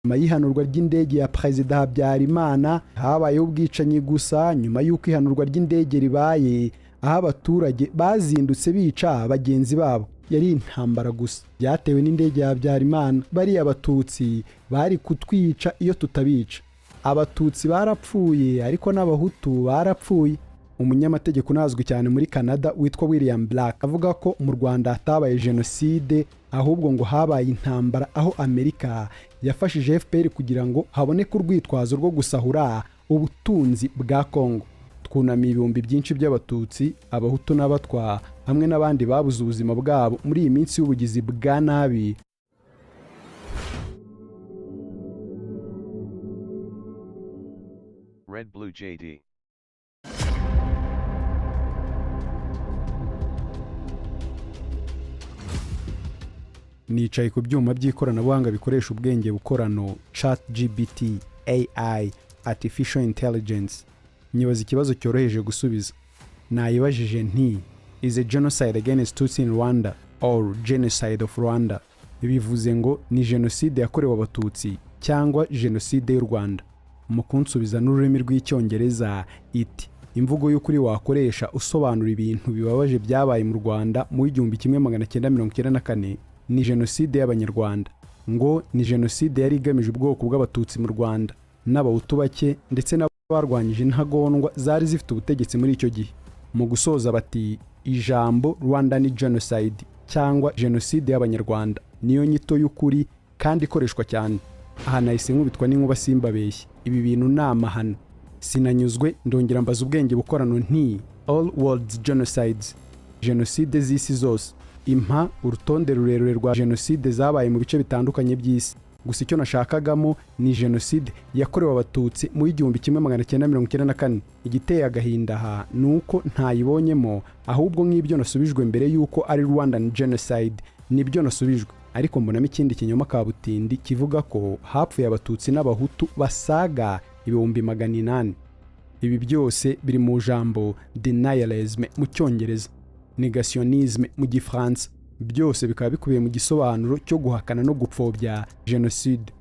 nyuma y'ihanurwa ry'indege ya Perezida Habyarimana habayeho ubwicanyi gusa nyuma y'uko ihanurwa ry'indege ribaye aho abaturage bazindutse bica bagenzi babo. Yari intambara gusa byatewe n'indege ya Habyarimana. Bari abatutsi bari kutwica iyo tutabica. Abatutsi barapfuye ariko n'abahutu barapfuye. Umunyamategeko unazwi cyane muri Canada witwa William Black avuga ko mu Rwanda hatabaye Genocide ahubwo ngo habaye intambara aho Amerika yafashije FPR kugira ngo haboneke urwitwazo rwo gusahura ubutunzi bwa Kongo. Twunamiye ibihumbi byinshi by'abatutsi, abahutu n'abatwa hamwe n'abandi babuze ubuzima bwabo muri iyi minsi y'ubugizi bwa nabi. Red Blue JD. Nicaye ku byuma by'ikoranabuhanga bikoresha ubwenge bukorano ChatGPT, AI, Artificial Intelligence. Nyibaza ikibazo cyoroheje gusubiza. Nayibajije nti, is a genocide against Tutsi in Rwanda or genocide of Rwanda? Bivuze ngo ni genocide yakorewe abatutsi cyangwa genocide y'u Rwanda. Mu kunsubiza n'ururimi rw'icyongereza iti imvugo y'ukuri wakoresha usobanura ibintu bibabaje byabaye mu Rwanda mu 1994 ni genocide y'abanyarwanda. Ngo ni genocide yari igamije ubwoko bw'abatutsi mu Rwanda n'abahutu bake ndetse n'abarwanyije intagondwa zari zifite ubutegetsi muri icyo gihe. Mu gusoza bati ijambo Rwanda ni genocide cyangwa genocide y'abanyarwanda niyo nyito y'ukuri kandi ikoreshwa cyane. Aha nahise nkubitwa n'inkuba simbabeshye. Ibi bintu ni amahano. Sinanyuzwe ndongera mbaza ubwenge bukorano nti all world genocides, genocide z'isi zose. Impa urutonde rurerure rwa genocide zabaye mu bice bitandukanye by'isi. Gusa icyo nashakagamo ni genocide yakorewe abatutsi mu 1994. Igiteye agahinda aha nuko ntayibonyemo, ahubwo nk'ibyo nasubijwe mbere yuko ari Rwandan genocide nibyo nasubijwe. Ariko mbonamo ikindi kinyoma kabutindi kivuga ko hapfuye abatutsi n'abahutu basaga 800,000. Ibi byose biri mu jambo denialism mu cyongereza, negationism mu gifaransa. Byose bikaba bikubiye mu gisobanuro cyo guhakana no gupfobya genocide.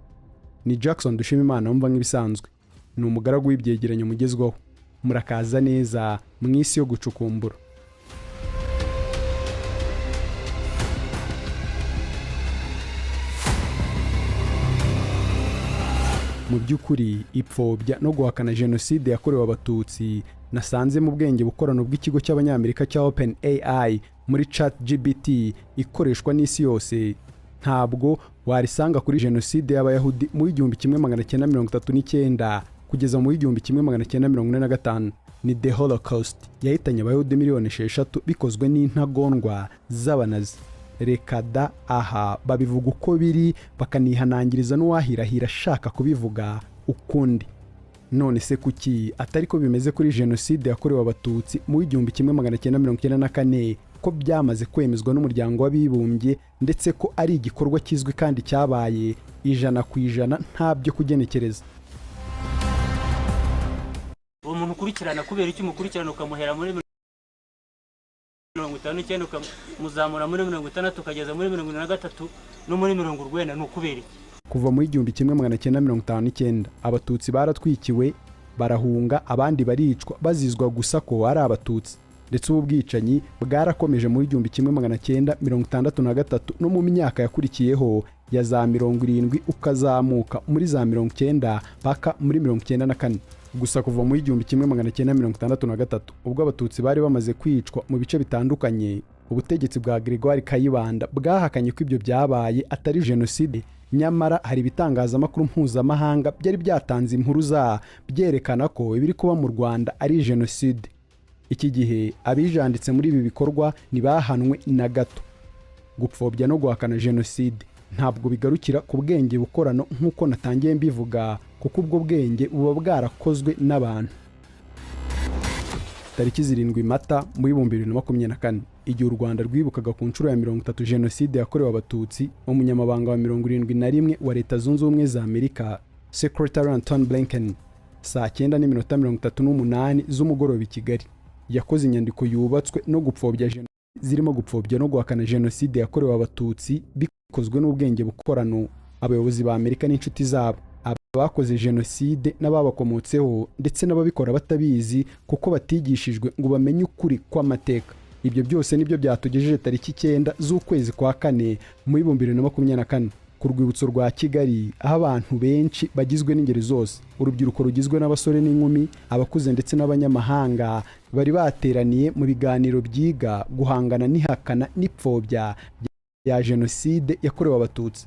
Ni Jackson Dushimimana wumva nk'ibisanzwe. Ni umugaragu w'ibyegeranyo mugezweho. Murakaza neza mu isi yo gucukumbura. Mu by'ukuri ipfobya no guhakana genocide yakorewe abatutsi nasanze mu bwenge bukorano bw'ikigo cy'abanyamerika cya OpenAI muri ChatGPT ikoreshwa n'isi yose. Ntabwo warisanga kuri genocide y'abayahudi mu 1939 kugeza mu 1945. Ni the Holocaust yahitanye abayahudi miliyoni 6 bikozwe n'intagondwa z'abanazi. Reka da aha babivuga uko biri bakanihanangiriza n'uwahirahira ashaka kubivuga ukundi. None se kuki atari ko bimeze kuri genocide yakorewe abatutsi mu 1994 ko byamaze kwemezwa n'umuryango w'abibumbye ndetse ko ari igikorwa kizwi kandi cyabaye 100% ntabyo kugenekereza? Umuntu ukurikirana kubera iki mukurikirana ukamuhera muri 59 ukamuzamura muri 60 ukageza muri 73 no muri 40 n'ukubera iki? Kuva mu 1959 abatutsi baratwikiwe barahunga, abandi baricwa bazizwa gusa ko ari abatutsi. Ndetse ubu bwicanyi bwarakomeje muri 1963 no mu myaka yakurikiyeho ya za 70 ukazamuka muri za 90 paka muri 94. Gusa kuva mu 1963 ubwo abatutsi bari bamaze kwicwa mu bice bitandukanye, ubutegetsi bwa Gregoire Kayibanda bwahakanye ko ibyo byabaye atari genocide. Nyamara hari ibitangazamakuru mpuzamahanga byari byatanze impuruza byerekana ko ibiri kuba mu Rwanda ari genocide. Iki gihe abijanditse muri ibi bikorwa nibahanwe na gato. Gupfobya no guhakana genocide ntabwo bigarukira ku bwenge bukorano nk'uko natangiye mbivuga, kuko ubwo bwenge buba bwarakozwe n'abantu. Tariki 7 Mata mu 2024 igihe u Rwanda rwibukaga ku nshuro ya 30 genocide yakorewe abatutsi, umunyamabanga wa 71 wa Leta Zunze Ubumwe za Amerika Secretary Anthony Blinken saa 9:38 z'umugoroba i Kigali yakoze inyandiko yubatswe no gupfobya zirimo gupfobya no guhakana genocide yakorewe abatutsi bikozwe n'ubwenge bukorano. abayobozi ba Amerika n'inshuti zabo, abakoze jenoside n'ababakomotseho ndetse n'ababikora batabizi kuko batigishijwe ngo bamenye ukuri kw'amateka. Ibyo byose nibyo byatugejeje tariki 9 z'ukwezi kwa 4 mu 2024 ku rwibutso rwa Kigali, aho abantu benshi bagizwe n'ingeri zose, urubyiruko rugizwe n'abasore n'inkumi, abakuze ndetse n'abanyamahanga bari bateraniye mu biganiro byiga guhangana n'ihakana n'ipfobya ya jenoside yakorewe abatutsi,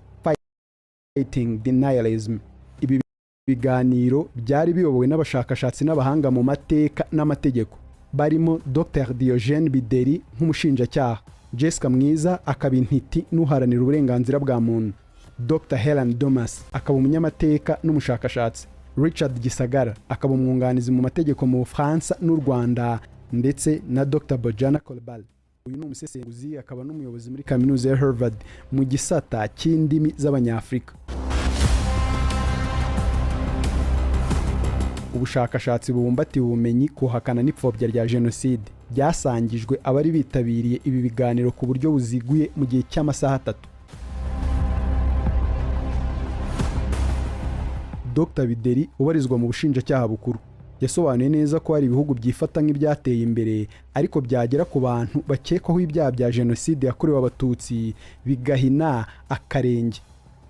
fighting denialism. Ibi biganiro byari biyobowe n'abashakashatsi n'abahanga mu mateka n'amategeko, barimo Dr. Diogene Bideri nk'umushinjacyaha, Jessica Mwiza akaba intiti n'uharanira uburenganzira bwa muntu, Dr. Helen Domas akaba umunyamateka n'umushakashatsi, Richard Gisagara akaba umwunganizi mu mategeko mu Bufaransa n'u Rwanda, ndetse na Dr. Bojana Kolbal. Uyu ni umusesenguzi akaba n'umuyobozi muri kaminuza ya Harvard mu gisata cy'indimi z'Abanyafurika. Ubushakashatsi bubumbatiye ubumenyi kuhakana n'ipfobya rya jenoside byasangijwe abari bitabiriye ibi biganiro ku buryo buziguye mu gihe cy'amasaha 3. Dr. Bideri ubarizwa mu bushinjacyaha bukuru yasobanuye neza ko hari ibihugu byifata nk'ibyateye imbere ariko byagera ku bantu bakekwaho ibyaha bya jenoside yakorewe abatutsi bigahina akarenge.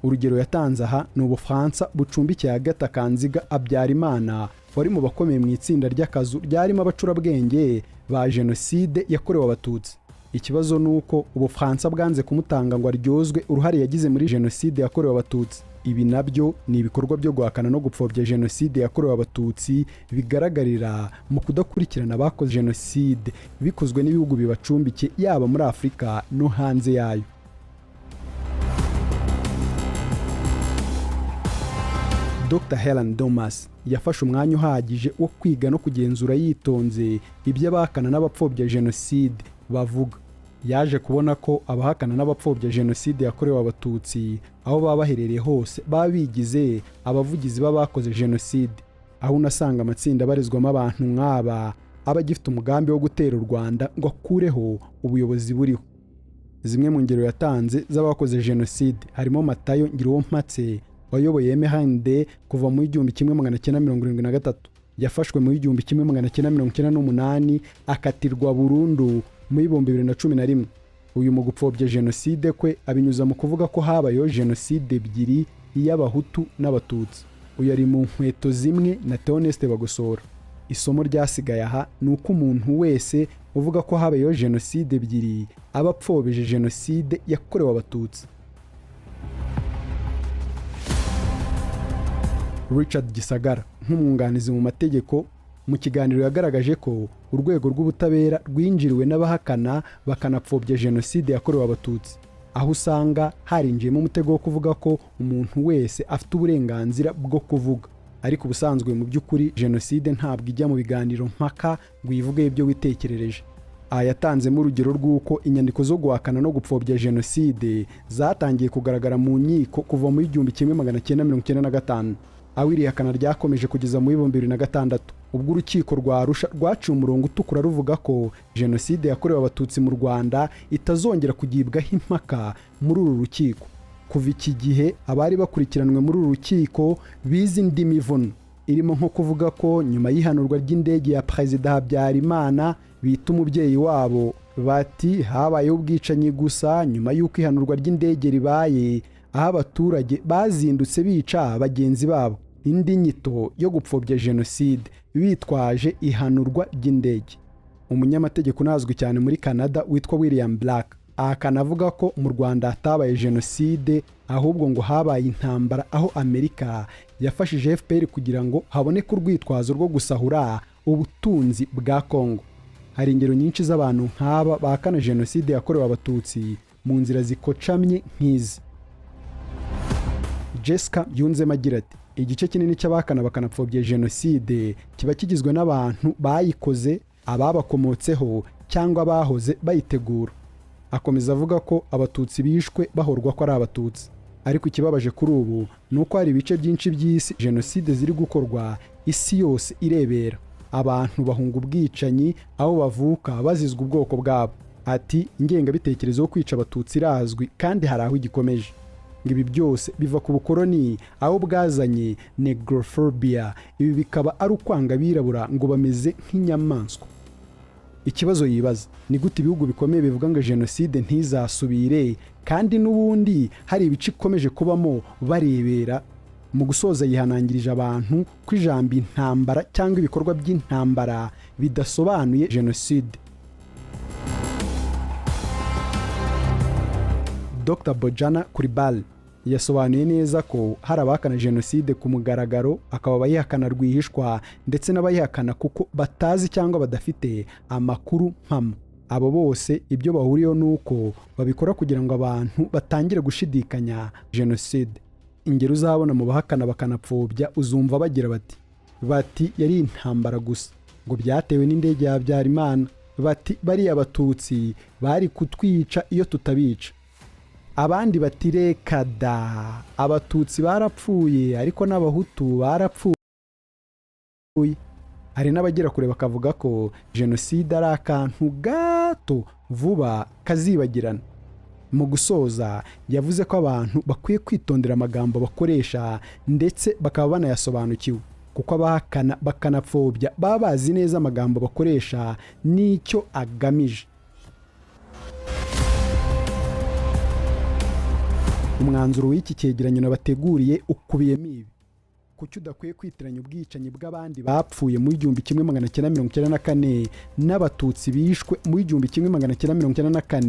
Urugero yatanze aha ni Ubufaransa bucumbikiye Agatha Kanziga Habyarimana wari mu bakomeye mu itsinda ry'akazu ryarimo abacurabwenge ba jenoside yakorewe abatutsi. Ikibazo ni uko Ubufaransa bwanze kumutanga ngo aryozwe uruhare yagize muri jenoside yakorewe abatutsi. Ibi nabyo ni ibikorwa byo guhakana no gupfobya jenoside yakorewe abatutsi bigaragarira mu kudakurikirana abakoze jenoside bikozwe n'ibihugu bibacumbikiye yaba muri Afurika no hanze yayo. Dr. Helen Domas yafashe umwanya uhagije wo kwiga no kugenzura yitonze ibyo abahakana n'abapfobya jenoside bavuga. Yaje kubona ko abahakana n'abapfobya jenoside yakorewe abatutsi aho baba baherereye hose baba bigize abavugizi b'abakoze jenoside, aho unasanga amatsinda abarizwamo abantu nk'aba aba agifite umugambi wo gutera u Rwanda ngo akureho ubuyobozi buriho. Zimwe mu ngero yatanze z'abakoze jenoside harimo Matayo Ngiruwompatse wayoboye MHND kuva mu 1973, yafashwe mu 1998 akatirwa burundu mu 2011. Uyu mu gupfobya jenoside kwe abinyuza mu kuvuga ko habayeho jenoside ebyiri, iy'abahutu n'abatutsi. Uyu ari mu nkweto zimwe na Theoneste Bagosora. Isomo ryasigaye aha ni uko umuntu wese uvuga ko habayeho jenoside ebyiri aba apfobeje jenoside yakorewe abatutsi. Richard Gisagara nk'umwunganizi mu mategeko mu kiganiro yagaragaje ko urwego rw'ubutabera rwinjiriwe n'abahakana bakanapfobya jenoside yakorewe abatutsi, aho usanga harinjiyemo umutego wo kuvuga ko umuntu wese afite uburenganzira bwo kuvuga. Ariko ubusanzwe mu by'ukuri jenoside ntabwo ijya mu biganiro mpaka ngo ivuge ibyo witekerereje. Aha yatanzemo urugero rw'uko inyandiko zo guhakana no gupfobya jenoside zatangiye kugaragara mu nkiko kuva mu 1995, aho iri hakana ryakomeje kugeza mu 2006 ubwo urukiko rwa Arusha rwaciye umurongo utukura ruvuga ko jenoside yakorewe abatutsi mu Rwanda itazongera kugibwaho impaka muri uru rukiko. Kuva iki gihe abari bakurikiranwe muri uru rukiko bize indi mivuno irimo nko kuvuga ko nyuma y'ihanurwa ry'indege ya Perezida Habyarimana bita umubyeyi wabo bati habayeho ubwicanyi gusa nyuma y'uko ihanurwa ry'indege ribaye, aho abaturage bazindutse bica bagenzi babo. Indi nyito yo gupfobya jenoside bitwaje ihanurwa ry'indege. Umunyamategeko unazwi cyane muri Canada witwa William Black akanavuga ko mu Rwanda hatabaye jenoside ahubwo ngo habaye intambara, aho Amerika yafashije FPR kugira ngo haboneke urwitwazo rwo gusahura ubutunzi bwa Kongo. Hari ingero nyinshi z'abantu nk'aba bahakana jenoside yakorewe abatutsi mu nzira zikocamye nk'izi. Jessica yunzemo agira ati igice kinini cy'abahakana bakanapfobya jenoside kiba kigizwe n'abantu bayikoze, ababakomotseho cyangwa bahoze bayitegura. Akomeza avuga ko abatutsi bishwe bahorwa ko ari abatutsi, ariko ikibabaje kuri ubu ni uko hari ibice byinshi by'isi jenoside ziri gukorwa isi yose irebera. Abantu bahunga ubwicanyi aho bavuka bazizwa ubwoko bwabo. Ati ingengabitekerezo yo kwica abatutsi irazwi kandi hari aho igikomeje. ngo ibi byose biva ku bukoloni aho bwazanye negrophobia. Ibi bikaba ari ukwanga abirabura ngo bameze nk'inyamaswa. Ikibazo yibaza ni gute ibihugu bikomeye bivuga ngo jenoside ntizasubire kandi n'ubundi hari ibice ikomeje kubamo barebera. Mu gusoza yihanangirije abantu ko ijambo intambara cyangwa ibikorwa by'intambara bidasobanuye jenoside. Dr. Bojana Kuribal yasobanuye neza ko hari abahakana jenoside ku mugaragaro, akaba abayihakana rwihishwa ndetse n'abayihakana kuko batazi cyangwa badafite amakuru mpamo. Abo bose ibyo bahuriyeho ni uko babikora kugira ngo abantu batangire gushidikanya jenoside. Ingero uzabona mu bahakana bakanapfobya uzumva bagira bati yari intambara gusa, ngo byatewe n'indege ya Habyarimana, bati bariya abatutsi bari kutwica iyo tutabica. Abandi bati reka da, abatutsi barapfuye ariko n'abahutu barapfuye. Hari n'abagira kure bakavuga ko jenoside ari akantu gato vuba kazibagirana. Mu gusoza yavuze ko abantu bakwiye kwitondera amagambo bakoresha ndetse bakaba banayasobanukiwe, kuko abahakana bakanapfobya baba bazi neza amagambo bakoresha n'icyo agamije. Umwanzuro w'iki cyegeranyo nabateguriye ukubiyemo ibi: kuki udakwiye kwitiranya ubwicanyi bw'abandi bapfuye mu 1994 n'abatutsi bishwe mu 1994